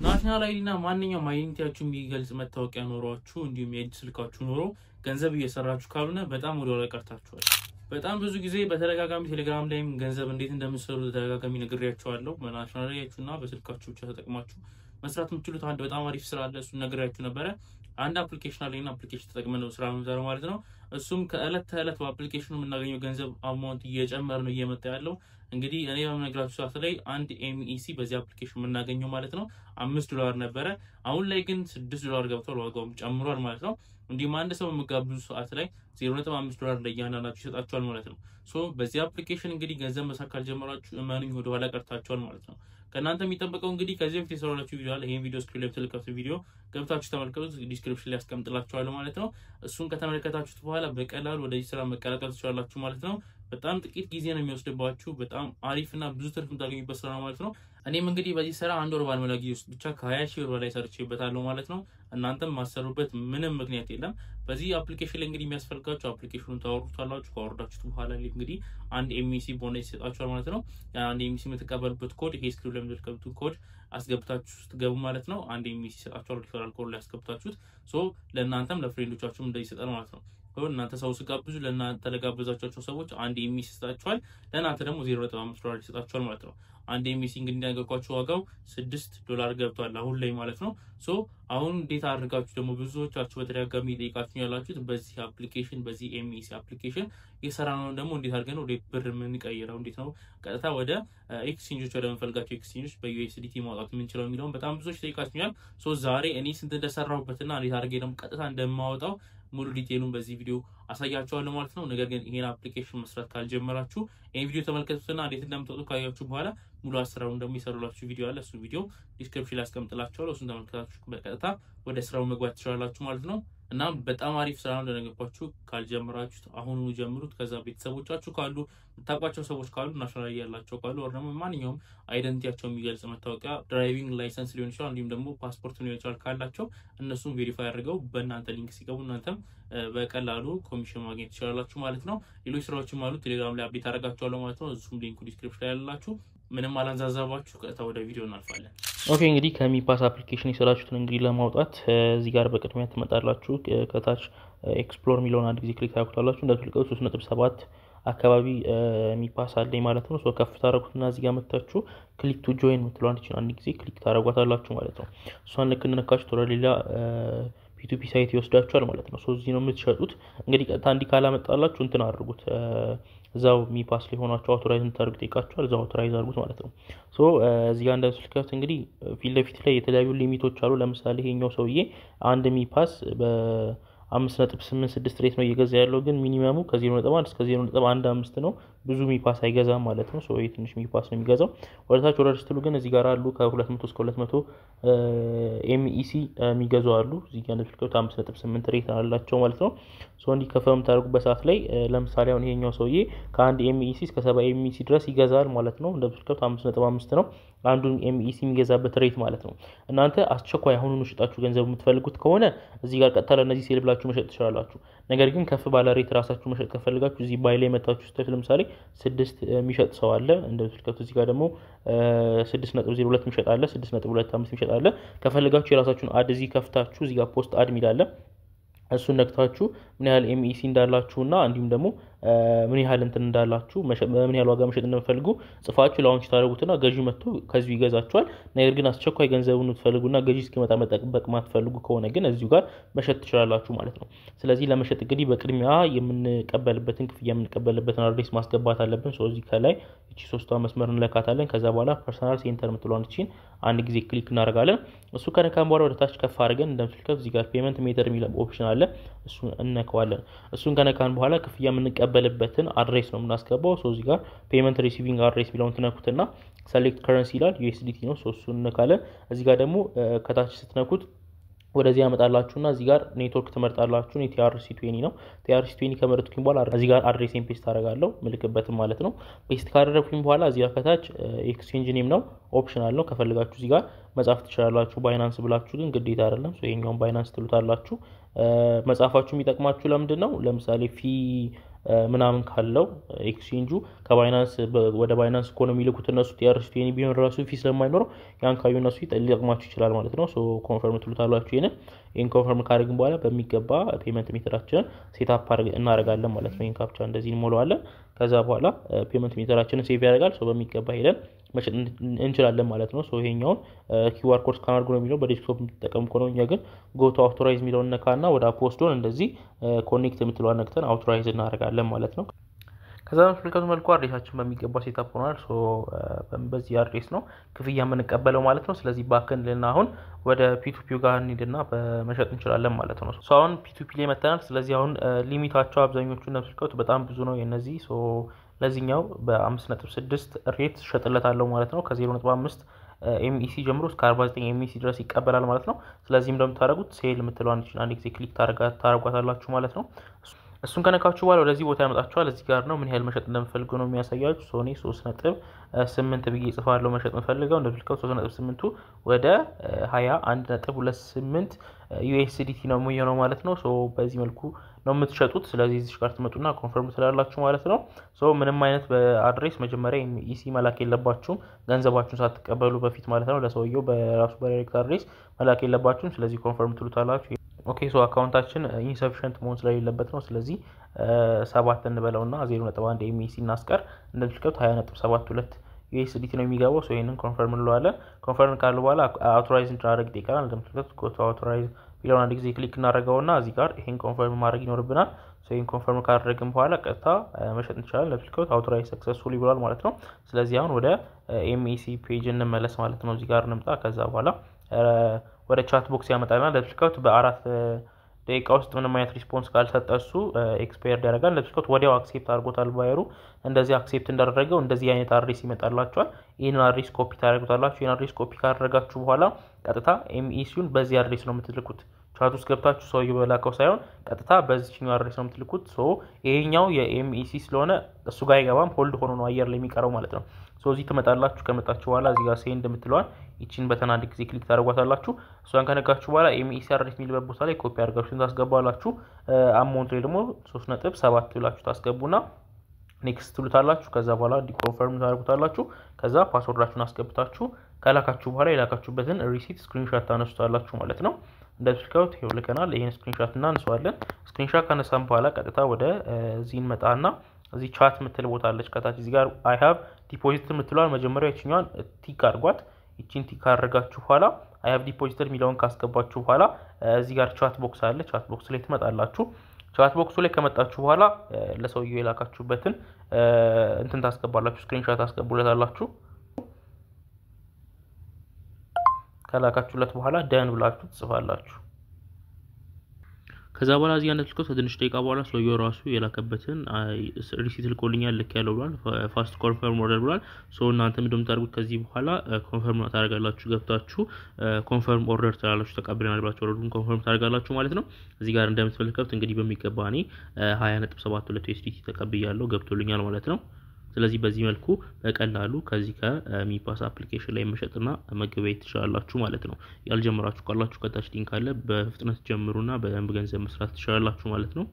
ናሽናል አይዲና ማንኛውም አይዲንቲቲያችሁ የሚገልጽ መታወቂያ ኖሯችሁ እንዲሁም የእጅ ስልካችሁ ኖሮ ገንዘብ እየሰራችሁ ካልሆነ በጣም ወደ ኋላ ቀርታችኋል። በጣም ብዙ ጊዜ በተደጋጋሚ ቴሌግራም ላይም ገንዘብ እንዴት እንደምትሰሩ ተደጋጋሚ ነግሬያችኋለሁ። በናሽናል አይዲያችሁና በስልካችሁ ብቻ ተጠቅማችሁ መስራት የምትችሉት አንድ በጣም አሪፍ ስራ አለ። እሱን ነግሬያችሁ ነበረ። አንድ አፕሊኬሽን አለና አፕሊኬሽን ተጠቅመን ነው ስራ የምንሰራው ማለት ነው። እሱም ከእለት ተእለት በአፕሊኬሽኑ የምናገኘው ገንዘብ አማውንት እየጨመረ ነው እየመጣ ያለው። እንግዲህ እኔ በመነግራችሁ ሰዓት ላይ አንድ ኤምኢሲ በዚህ አፕሊኬሽን የምናገኘው ማለት ነው $5 ነበረ። አሁን ላይ ግን $6 ገብቷል፣ ዋጋውም ጨምሯል ማለት ነው። እንዲሁም አንድ ሰው በመጋብዙ ሰዓት ላይ $0.5 ለእያንዳንዳችሁ ይሰጣችኋል ማለት ነው። ሶ በዚህ አፕሊኬሽን እንግዲህ ገንዘብ መስራት ካልጀመራችሁ እመኑኝ ወደ ኋላ ቀርታችኋል ማለት ነው። ከእናንተ የሚጠበቀው እንግዲህ ከዚህ በፊት የሰራላችሁ ቪዲዮ አለ። ይሄን ቪዲዮ ስክሪን ላይ ተልከቱ ቪዲዮ ገብታችሁ ተመልከቱት፣ ዲስክሪፕሽን ላይ አስቀምጥላችኋለሁ ማለት ነው። እሱን ከተመለከታችሁት በኋላ በቀላሉ ወደዚህ ስራ መቀላቀል ትችላላችሁ ማለት ነው። በጣም ጥቂት ጊዜ ነው የሚወስድባችሁ። በጣም አሪፍና ብዙ ትርፍ የምታገኙበት ስራ ነው ማለት ነው። እኔም እንግዲህ በዚህ ስራ አንድ ወር ባልሞላ ጊዜ ውስጥ ብቻ ከ20,000 ብር በላይ ሰርቼበታለሁ ማለት ነው። እናንተም ማሰሩበት ምንም ምክንያት የለም። በዚህ አፕሊኬሽን ላይ እንግዲህ የሚያስፈልጋችሁ አፕሊኬሽኑን ታወርዱታላችሁ። ካወረዳችሁት በኋላ ላይ እንግዲህ አንድ ኤምኢሲ ቦነስ ይሰጣችኋል ማለት ነው። አንድ ኤምኢሲ የምትቀበሉበት ኮድ ይሄ ስክሪን ላይ የምትቀበሉት ኮድ አስገብታችሁ ስትገቡ ማለት ነው አንድ ኤምኢሲ ይሰጣችኋል። ሪፈራል ኮድ ላይ አስገብታችሁት ለእናንተም ለፍሬንዶቻችሁም እንደዚህ ይሰጣል ማለት ነው። እናንተ ሰው ስጋብዙ ለእናንተ ለጋበዛችሁ ሰዎች አንድ ኤምኢሲ ይሰጣችኋል፣ ለእናንተ ደግሞ $0.5 ይሰጣችኋል ማለት ነው። አንድ ኤምኢሲ እንግዲህ እንደነገርኳችሁ ዋጋው $6 ገብቷል አሁን ላይ ማለት ነው። አሁን እንዴት አድርጋችሁ ደግሞ ብዙዎቻችሁ በተደጋጋሚ ጠይቃችሁ ያላችሁት በዚህ አፕሊኬሽን በዚህ ኤምኢሲ አፕሊኬሽን የሰራነው ደግሞ እንዴት አድርገን ወደ ብር የምንቀይረው እንዴት ነው ቀጥታ ወደ ኤክስቼንጆች ወደ መንፈልጋችሁ ኤክስቼንጆች በዩኤስዲቲ ማውጣት የምንችለው የሚለውን በጣም ብዙዎች ጠይቃችሁኛል። ዛሬ እኔ ስንት እንደሰራሁበትና እንዴት አድርጌ ደግሞ ቀጥታ እንደማወጣው ሙሉ ዲቴሉን በዚህ ቪዲዮ አሳያችኋለሁ ማለት ነው። ነገር ግን ይሄን አፕሊኬሽን መስራት ካልጀመራችሁ ይሄን ቪዲዮ ተመልከቱትና እንዴት እንደምትወጡ ካያችሁ በኋላ ሙሉ አሰራሩን ደግሞ ይሰሩላችሁ ቪዲዮ አለ። እሱ ቪዲዮ ዲስክሪፕሽን ላይ አስቀምጥላችኋለሁ። እሱን ተመልክታችሁ በቀጥታ ወደ ስራው መግባት ትችላላችሁ ማለት ነው። እና በጣም አሪፍ ስራ ነው እንደነገርኳችሁ። ካልጀመራችሁ አሁኑኑ ጀምሩት። ከዛ ቤተሰቦቻችሁ ካሉ የምታውቋቸው ሰዎች ካሉ ናሽናል ያላቸው ካሉ ወር ደግሞ ማንኛውም አይደንቲቲያቸው የሚገልጽ መታወቂያ ድራይቪንግ ላይሰንስ ሊሆን ይችላል እንዲሁም ደግሞ ፓስፖርት ሊሆን ይችላል ካላቸው እነሱን ቬሪፋይ አድርገው በእናንተ ሊንክ ሲገቡ እናንተም በቀላሉ ኮሚሽን ማግኘት ትችላላችሁ ማለት ነው። ሌሎች ስራዎችም አሉ ቴሌግራም ላይ አፕዴት አደርጋችኋለሁ ማለት ነው። እሱም ሊንኩ ዲስክሪፕሽን ላይ ያላችሁ። ምንም አላንዛዛባችሁ፣ ቀጥታ ወደ ቪዲዮ እናልፋለን። ኦኬ እንግዲህ ከሚፓስ አፕሊኬሽን የሰራችሁትን እንግዲህ ለማውጣት እዚህ ጋር በቅድሚያ ትመጣላችሁ። ከታች ኤክስፕሎር ሚሊዮን አንድ ጊዜ ክሊክ ታደርጉታላችሁ። እንደምትልቀው 3.7 አካባቢ ሚፓስ አለኝ ማለት ነው። ከፍ ታደርጉትና እዚህ ጋር መጣችሁ ክሊክ ቱ ጆይን የምትለዋን አንድ ጊዜ ክሊክ ታደርጓታላችሁ ማለት ነው። እሷን ልክ እንደነካችሁ ወደ ሌላ ፒቱፒ ሳይት ይወስዳችኋል ማለት ነው። እዚህ ነው የምትሸጡት። እንግዲህ ቀጥታ እንዲህ ካላመጣላችሁ እንትን አድርጉት፣ እዛው ሚፓስ ላይ ሆናችሁ አውቶራይዝ እንድታደርጉ ጠይቃችኋል። እዛው አውቶራይዝ አድርጉት ማለት ነው። እዚህ ጋር እንደምትልከት እንግዲህ ፊት ለፊት ላይ የተለያዩ ሊሚቶች አሉ። ለምሳሌ ይሄኛው ሰውዬ አንድ ሚፓስ በ5.86 ሬት ነው እየገዛ ያለው፣ ግን ሚኒመሙ ከ0.1 እስከ 0.15 ነው። ብዙ ሚፓስ አይገዛም ማለት ነው። ይሄ ትንሽ ሚፓስ ነው የሚገዛው። ወደታች ወረድ ስትሉ ግን እዚህ ጋር አሉ ከ200 እስከ 200 ኤምኢሲ የሚገዙ አሉ። እዚህ ጋር እንደምትልከት 5.8 ሬት አላቸው ማለት ነው። እንዲህ ከፈም ታደርጉበት ሰዓት ላይ ለምሳሌ አሁን ይሄኛው ሰውዬ ከአንድ ኤምኢሲ እስከ 7 ኤምኢሲ ድረስ ይገዛል ማለት ነው። እንደምትልከት 5.5 ነው አንዱን ኤምኢሲ የሚገዛበት ሬት ማለት ነው። እናንተ አስቸኳይ አሁኑኑ ሽጣችሁ ገንዘብ የምትፈልጉት ከሆነ እዚህ ጋር ቀጥታ ለነዚህ ሴል ብላችሁ መሸጥ ትችላላችሁ። ነገር ግን ከፍ ባለ ሬት ራሳችሁ መሸጥ ከፈልጋችሁ እዚህ ባይ ላይ መታችሁ ስታዩት ለምሳሌ 6 የሚሸጥ ሰው አለ። እንደምትልከቱ እዚህ ጋር ደግሞ 6.02 የሚሸጥ አለ፣ 6.25 የሚሸጥ አለ። ከፈልጋችሁ የራሳችሁን አድ እዚህ ከፍታችሁ እዚህ ጋር ፖስት አድ ሚል አለ። እሱን ነክታችሁ ምን ያህል ኤምኢሲ እንዳላችሁና እንዲሁም ደግሞ ምን ያህል እንትን እንዳላችሁ ምን ያህል ዋጋ መሸጥ እንደምትፈልጉ ጽፋችሁ ላውንች ታደርጉትና ገዢ መጥቶ ከዚሁ ይገዛችኋል። ነገር ግን አስቸኳይ ገንዘቡን ትፈልጉና ገዢ እስኪመጣ መጠበቅ ማትፈልጉ ከሆነ ግን እዚሁ ጋር መሸጥ ትችላላችሁ ማለት ነው። ስለዚህ ለመሸጥ እንግዲህ በቅድሚያ የምንቀበልበትን ክፍያ የምንቀበልበትን አድሬስ ማስገባት አለብን። እዚህ ከላይ እቺ 3ቷ መስመር እንለካታለን። ከዛ በኋላ ፐርሰናል ሴንተር የምትለዋን እቺን አንድ ጊዜ ክሊክ እናደርጋለን። እሱ ከነካን በኋላ ወደ ታች ከፍ አድርገን እንደምትልከው እዚህ ጋር ፔመንት ሜተር የሚል ኦፕሽን አለ። እሱን እንነካዋለን። እሱን ከነካን በኋላ ክፍያ የምንቀበልበትን አድሬስ ነው የምናስገባው። እዚህ ጋር ፔመንት ሪሲቪንግ አድሬስ ቢለውን ትነኩትና ሰሌክት ከረንሲ ይላል ዩኤስዲቲ ነው። እሱን እንነካለን። እዚህ ጋር ደግሞ ከታች ስትነኩት ወደዚህ ያመጣላችሁና እዚህ ጋር ኔትወርክ ትመርጣላችሁ። TRC20 ነው። TRC20 ከመረጥኩኝ በኋላ እዚህ ጋር አድሬሴን ፔስት አደርጋለሁ ምልክበትም ማለት ነው። ፔስት ካደረኩኝ በኋላ እዚህ ጋር ከታች ኤክስቼንጅ ኔም ነው ኦፕሽናል ነው። ከፈልጋችሁ እዚህ ጋር መጻፍ ትችላላችሁ። ባይናንስ ብላችሁ ግን ግዴታ አይደለም። ይሄኛውን ባይናንስ ትሉታላችሁ። መጻፋችሁ የሚጠቅማችሁ ለምንድን ነው? ለምሳሌ ፊ ምናምን ካለው ኤክስቼንጁ ከባይናንስ ወደ ባይናንስ ኢኮኖሚ ልኩት እነሱ TRC20 ቢሆን ራሱ ፊ ስለማይኖረው ያን ካዩ እነሱ ሊጠቅማችሁ ይችላል ማለት ነው። ሶ ኮንፈርም ትሉታላችሁ። ይሄን ኮንፈርም ካደረግን በኋላ በሚገባ ፔመንት ሜተዳችንን ሴትአፕ እናደርጋለን ማለት ነው። ይሄን ካፕቻ እንደዚህ እንሞላዋለን። ከዛ በኋላ ፔመንት ሜተዳችንን ሴቭ ያደርጋል። ሶ በሚገባ ሄደን መሸጥ እንችላለን ማለት ነው። ሶ ይሄኛውን QR ኮድ ስካን አድርጎ ነው የሚለው በዴስክቶፕ የምትጠቀሙ ከሆነ እኛ ግን ጎቶ አውቶራይዝ የሚለውን ነካና ወደ አፕ ወስዶን እንደዚህ ኮኔክት የምትለዋን ነክተን አውቶራይዝ እናደርጋለን ማለት ነው። ከዛ በምትመለከቱት መልኩ አድሬሳችን በሚገባ ሴትአፕ ሆኗል። ሶ በዚህ አድሬስ ነው ክፍያ የምንቀበለው ማለት ነው። ስለዚህ ባክንልና አሁን ወደ P2P ጋር እንሂድና በመሸጥ እንችላለን ማለት ነው። ሶ አሁን P2P ላይ መተናል። ስለዚህ አሁን ሊሚታቸው አብዛኞቹ እንደምትመለከቱት በጣም ብዙ ነው የነዚህ። ሶ ለዚህኛው በ5.6 ሬት ሸጥለታለሁ ማለት ነው። ከ0.5 MEC ጀምሮ እስከ 49 MEC ድረስ ይቀበላል ማለት ነው። ስለዚህ እንደምታደርጉት ሴል የምትለዋን አንድ ጊዜ ክሊክ ታደርጓታላችሁ ማለት ነው። እሱን ከነካችሁ በኋላ ወደዚህ ቦታ ያመጣችኋል። እዚህ ጋር ነው ምን ያህል መሸጥ እንደምፈልጉ ነው የሚያሳያችሁ። ሶኒ 3.8 ብዬ ጽፋለሁ መሸጥ የምፈልገው እንደምትልከው 3.8ቱ ወደ 21.28 USDT ነው የሚሆነው ማለት ነው። ሶ በዚህ መልኩ ነው የምትሸጡት። ስለዚህ እዚህ ጋር ትመጡና ኮንፈርም ትላላችሁ ማለት ነው። ሶ ምንም አይነት በአድሬስ መጀመሪያ ኢሲ መላክ የለባችሁም ገንዘባችሁን ሳትቀበሉ በፊት ማለት ነው። ለሰውየው በራሱ በዳይሬክት አድሬስ መላክ የለባችሁም። ስለዚህ ኮንፈርም ትሉታላችሁ። ኦኬ ሶ አካውንታችን ኢንሰፊሽንት መሆን ስለሌለበት ነው። ስለዚህ 7 እንበለውና 0.1 MEC እናስቀር። እንደምትልከው 20.72 USDT ነው የሚገባው። ሶ ይሄንን ኮንፈርም እንለዋለን። ኮንፈርም ካለ በኋላ አውቶራይዝ እንድናደርግ ይጠይቀናል። እንደምትልከው ጎቶ አውቶራይዝ ቢለውን አንድ ጊዜ ክሊክ እናደርገውና እዚህ ጋር ይሄን ኮንፈርም ማድረግ ይኖርብናል። ሶ ይሄን ኮንፈርም ካደረግን በኋላ ቀጥታ መሸጥ እንችላለን። እንደምትልከው አውቶራይዝ ሰክሰስፉሊ ብሏል ማለት ነው። ስለዚህ አሁን ወደ MEC ፔጅ እንመለስ ማለት ነው። እዚህ ጋር እንምጣ። ከዛ በኋላ ወደ ቻት ቦክስ ያመጣልና እንደምትልከው በ4 ደቂቃ ውስጥ ምንም አይነት ሪስፖንስ ካልሰጠሱ ኤክስፓየርድ ያደርጋል። እንደምትልከው ወዲያው አክሴፕት አድርጎታል ባየሩ። እንደዚህ አክሴፕት እንዳደረገው እንደዚህ አይነት አድሬስ ይመጣላችኋል። ይሄን አድሬስ ኮፒ ታደርጉታላችሁ። ይሄን አድሬስ ኮፒ ካደረጋችሁ በኋላ ቀጥታ MECውን በዚህ አድሬስ ነው የምትልኩት። ቻት ውስጥ ገብታችሁ ሰውየው በላከው ሳይሆን ቀጥታ በዚህኛው አድሬስ ነው የምትልኩት። ሶ ይሄኛው የMEC ስለሆነ እሱ ጋር አይገባም፣ ሆልድ ሆኖ ነው አየር ላይ የሚቀረው ማለት ነው። ሶ እዚህ ትመጣላችሁ። ከመጣችሁ በኋላ እዚህ ጋር ሴንድ የምትለዋል ይቺን በተን አንድ ጊዜ ክሊክ ታደርጓታላችሁ። እሷን ከነካችሁ በኋላ MEC አድሬስ የሚልበት ቦታ ላይ ኮፒ አድርጋችሁ ታስገባላችሁ። አማውንት ላይ ደግሞ 3.7 ብላችሁ ታስገቡና ኔክስት ትሉታላችሁ። ከዛ በኋላ ዲኮንፈርም ታደርጉታላችሁ። ከዛ ፓስወርዳችሁን አስገብታችሁ ከላካችሁ በኋላ የላካችሁበትን ሪሲት ስክሪንሾት ታነሱታላችሁ ማለት ነው። እንደዚህ ይሄው ልከናል። ይሄን ስክሪንሾት እናነሳዋለን። ስክሪንሾት ካነሳን በኋላ ቀጥታ ወደ እዚህ እንመጣና እዚህ ቻት የምትል ቦታ አለች ከታች እዚህ ጋር አይ ሃቭ ዲፖዚት የምትለዋል መጀመሪያ ይችኛዋን ቲክ አድርጓት። ይቺን ቲክ አድርጋችሁ በኋላ አይ ሃቭ ዲፖዚትድ የሚለውን ካስገባችሁ በኋላ እዚህ ጋር ቻት ቦክስ አለ። ቻት ቦክስ ላይ ትመጣላችሁ። ቻት ቦክሱ ላይ ከመጣችሁ በኋላ ለሰውየው የላካችሁበትን እንትን ታስገባላችሁ፣ ስክሪንሾት ታስገቡለታላችሁ። ከላካችሁለት በኋላ ደን ብላችሁ ትጽፋላችሁ። ከዛ በኋላ እዚህ አንደልከው ትንሽ ደቂቃ በኋላ ሰውየው ራሱ የላከበትን ሪሲት ልኮልኛል ልክ ያለው ብሏል። ፋስት ኮንፈርም ኦርደር ብሏል። ሶ እናንተም እንደምታደርጉት ከዚህ በኋላ ኮንፈርም ታደርጋላችሁ። ገብታችሁ ኮንፈርም ኦርደር ትላላችሁ። ተቀብለናል ብላችሁ ኦርደሩን ኮንፈርም ታደርጋላችሁ ማለት ነው። እዚህ ጋር እንደምትመለከቱት እንግዲህ በሚገባ እኔ 20.72 USDT ተቀብያለሁ ገብቶልኛል ማለት ነው። ስለዚህ በዚህ መልኩ በቀላሉ ከዚህ ከሚፓስ አፕሊኬሽን ላይ መሸጥና መገበያየት ትችላላችሁ ማለት ነው። ያልጀመራችሁ ካላችሁ ከታች ሊንክ አለ። በፍጥነት ጀምሩና በደንብ ገንዘብ መስራት ትችላላችሁ ማለት ነው።